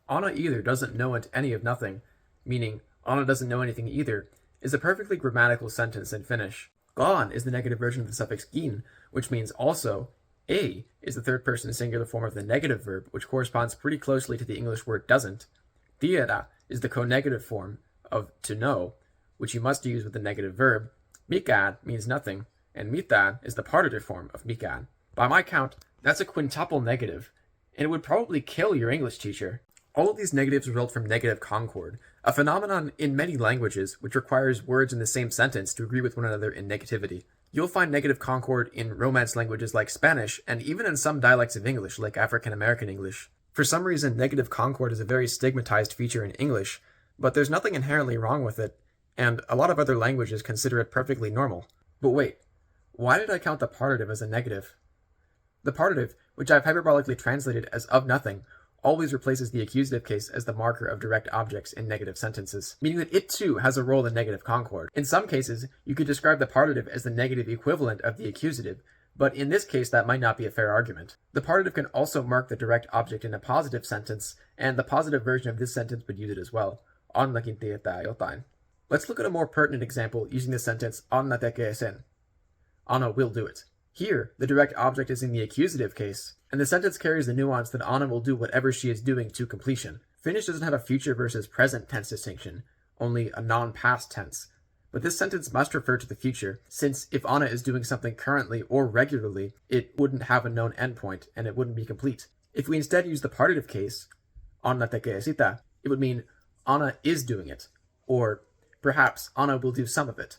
Anna either doesn't know any of nothing, meaning Anna doesn't know anything either, is a perfectly grammatical sentence in Finnish. Gaan is the negative version of the suffix gin, which means also. A is the third person singular form of the negative verb, which corresponds pretty closely to the English word doesn't. Tiedä is the co-negative form of to know, which you must use with the negative verb. Mikään means nothing, and mitään is the partitive form of mikään. By my count, that's a quintuple negative, and it would probably kill your English teacher. All of these negatives result from negative concord, a phenomenon in many languages which requires words in the same sentence to agree with one another in negativity. You'll find negative concord in Romance languages like Spanish, and even in some dialects of English, like African American English. For some reason, negative concord is a very stigmatized feature in English, but there's nothing inherently wrong with it, and a lot of other languages consider it perfectly normal. But wait, why did I count the partitive as a negative? The partitive, which I've hyperbolically translated as of nothing, always replaces the accusative case as the marker of direct objects in negative sentences, meaning that it too has a role in negative concord. In some cases, you could describe the partitive as the negative equivalent of the accusative, but in this case that might not be a fair argument. The partitive can also mark the direct object in a positive sentence, and the positive version of this sentence would use it as well. Annakin tietää jotain. Let's look at a more pertinent example using the sentence Anna tekee sen. Anna will do it. Here, the direct object is in the accusative case, and the sentence carries the nuance that Anna will do whatever she is doing to completion. Finnish doesn't have a future versus present tense distinction, only a non-past tense. But this sentence must refer to the future, since if Anna is doing something currently or regularly, it wouldn't have a known endpoint, and it wouldn't be complete. If we instead use the partitive case, Anna tekee sitä, it would mean Anna is doing it, or perhaps Anna will do some of it.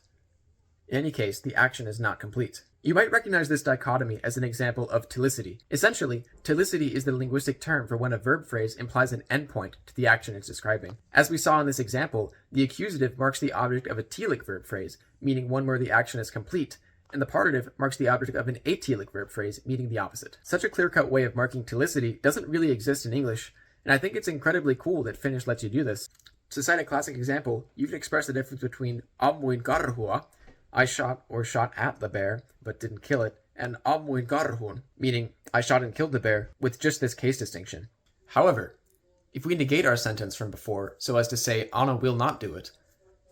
In any case, the action is not complete. You might recognize this dichotomy as an example of telicity. Essentially, telicity is the linguistic term for when a verb phrase implies an endpoint to the action it's describing. As we saw in this example, the accusative marks the object of a telic verb phrase, meaning one where the action is complete, and the partitive marks the object of an atelic verb phrase, meaning the opposite. Such a clear-cut way of marking telicity doesn't really exist in English, and I think it's incredibly cool that Finnish lets you do this. To cite a classic example, you can express the difference between ammuin karhua, I shot or shot at the bear, but didn't kill it, and ammuin karhun, meaning I shot and killed the bear, with just this case distinction. However, if we negate our sentence from before so as to say Anna will not do it,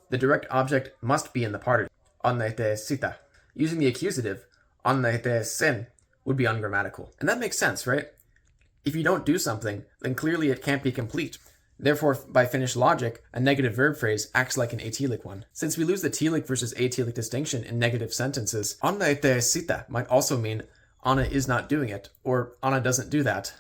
the direct object must be in the partitive, Anna ei tee sitä. Using the accusative, Anna ei tee sen, would be ungrammatical. And that makes sense, right? If you don't do something, then clearly it can't be complete. Therefore, by Finnish logic, a negative verb phrase acts like an atelic one. Since we lose the telic versus atelic distinction in negative sentences, Anna ei tee sitä might also mean Anna is not doing it, or Anna doesn't do that.